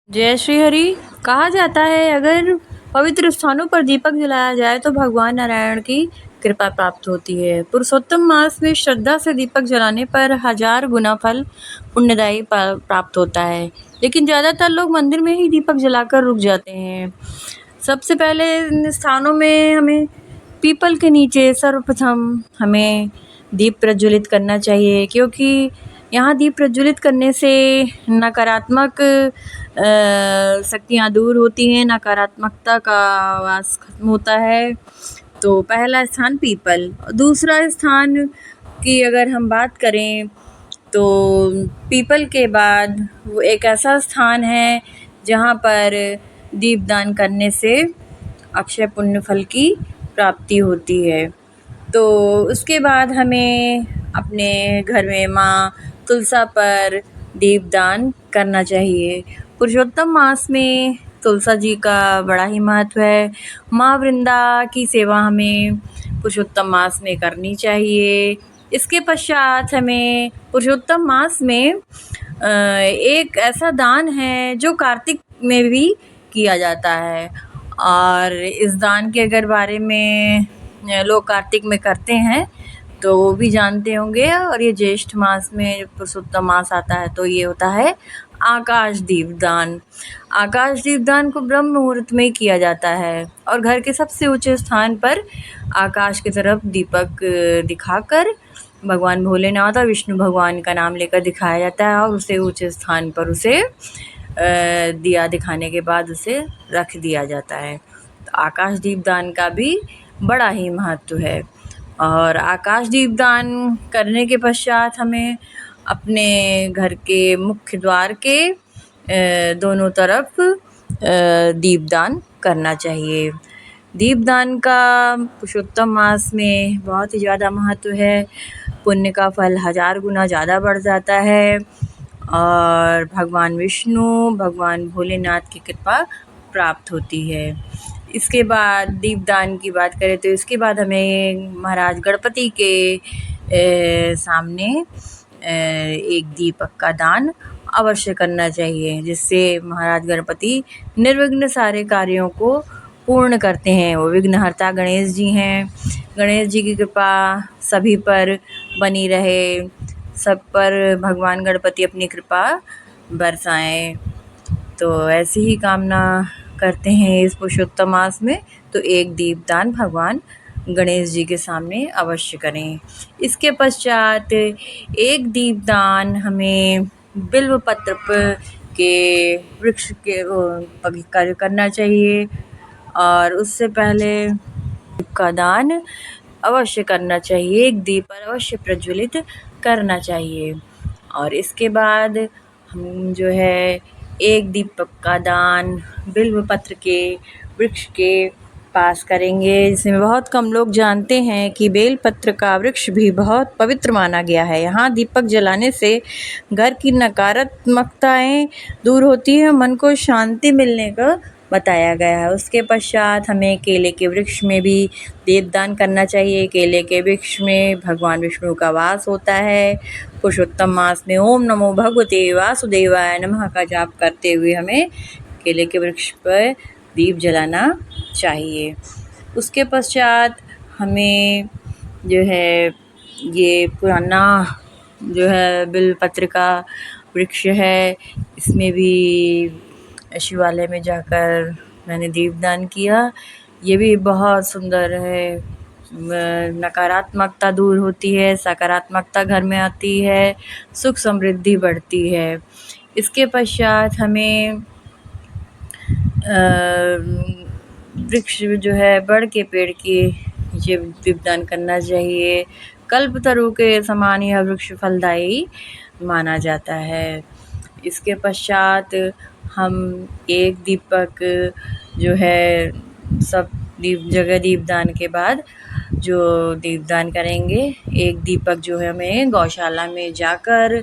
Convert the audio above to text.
जय श्री हरि। कहा जाता है अगर पवित्र स्थानों पर दीपक जलाया जाए तो भगवान नारायण की कृपा प्राप्त होती है। पुरुषोत्तम मास में श्रद्धा से दीपक जलाने पर 1000 गुना फल पुण्यदायी प्राप्त होता है। लेकिन ज़्यादातर लोग मंदिर में ही दीपक जलाकर रुक जाते हैं। सबसे पहले इन स्थानों में हमें पीपल के नीचे सर्वप्रथम हमें दीप प्रज्वलित करना चाहिए, क्योंकि यहाँ दीप प्रज्वलित करने से नकारात्मक शक्तियाँ दूर होती हैं, नकारात्मकता का वास खत्म होता है। तो पहला स्थान पीपल। दूसरा स्थान की अगर हम बात करें तो पीपल के बाद वो एक ऐसा स्थान है जहाँ पर दीपदान करने से अक्षय पुण्य फल की प्राप्ति होती है। तो उसके बाद हमें अपने घर में माँ तुलसा पर दीपदान करना चाहिए। पुरुषोत्तम मास में तुलसा जी का बड़ा ही महत्व है। माँ वृंदा की सेवा हमें पुरुषोत्तम मास में करनी चाहिए। इसके पश्चात हमें पुरुषोत्तम मास में एक ऐसा दान है जो कार्तिक में भी किया जाता है, और इस दान के अगर बारे में लोग कार्तिक में करते हैं तो वो भी जानते होंगे। और ये ज्येष्ठ मास में पुरुषोत्तम मास आता है तो ये होता है आकाश दीपदान। आकाश दीपदान को ब्रह्म मुहूर्त में किया जाता है और घर के सबसे ऊंचे स्थान पर आकाश की तरफ दीपक दिखाकर भगवान भोलेनाथ और विष्णु भगवान का नाम लेकर दिखाया जाता है, और उसे ऊंचे स्थान पर उसे दिया दिखाने के बाद उसे रख दिया जाता है। तो आकाश दीपदान का भी बड़ा ही महत्व है। और आकाश दीपदान करने के पश्चात हमें अपने घर के मुख्य द्वार के दोनों तरफ दीपदान करना चाहिए। दीपदान का पुरुषोत्तम मास में बहुत ही ज़्यादा महत्व है। पुण्य का फल 1000 गुना ज़्यादा बढ़ जाता है और भगवान विष्णु भगवान भोलेनाथ की कृपा प्राप्त होती है। इसके बाद दीपदान की बात करें तो इसके बाद हमें महाराज गणपति के सामने एक दीपक का दान अवश्य करना चाहिए, जिससे महाराज गणपति निर्विघ्न सारे कार्यों को पूर्ण करते हैं। वो विघ्नहर्ता गणेश जी हैं। गणेश जी की कृपा सभी पर बनी रहे, सब पर भगवान गणपति अपनी कृपा बरसाएं। तो ऐसी ही कामना करते हैं इस पुरुषोत्तम मास में। तो एक दीपदान भगवान गणेश जी के सामने अवश्य करें। इसके पश्चात एक दीपदान हमें बिल्व पत्र के वृक्ष के करना चाहिए, और उससे पहले का दान अवश्य करना चाहिए। एक दीप पर अवश्य प्रज्वलित करना चाहिए। और इसके बाद हम जो है एक दीपक का दान बिल्व पत्र के वृक्ष के पास करेंगे, जिसमें बहुत कम लोग जानते हैं कि बेलपत्र का वृक्ष भी बहुत पवित्र माना गया है। यहाँ दीपक जलाने से घर की नकारात्मकताएं दूर होती है, मन को शांति मिलने का बताया गया है। उसके पश्चात हमें केले के वृक्ष में भी दीपदान करना चाहिए। केले के वृक्ष में भगवान विष्णु का वास होता है। पुरुषोत्तम मास में ओम नमो भगवते वासुदेवाय नमः का जाप करते हुए हमें केले के वृक्ष पर दीप जलाना चाहिए। उसके पश्चात हमें जो है ये पुराना जो है बिल्वपत्र का वृक्ष है, इसमें भी शिवालय में जाकर मैंने दीपदान किया। ये भी बहुत सुंदर है। नकारात्मकता दूर होती है, सकारात्मकता घर में आती है, सुख समृद्धि बढ़ती है। इसके पश्चात हमें वृक्ष जो है बड़ के पेड़ के नीचे दीपदान करना चाहिए। कल्पतरु के समान यह वृक्ष फलदायी माना जाता है। इसके पश्चात हम एक दीपक जो है सब दीपदान के बाद जो दीपदान करेंगे, एक दीपक जो है हमें गौशाला में जाकर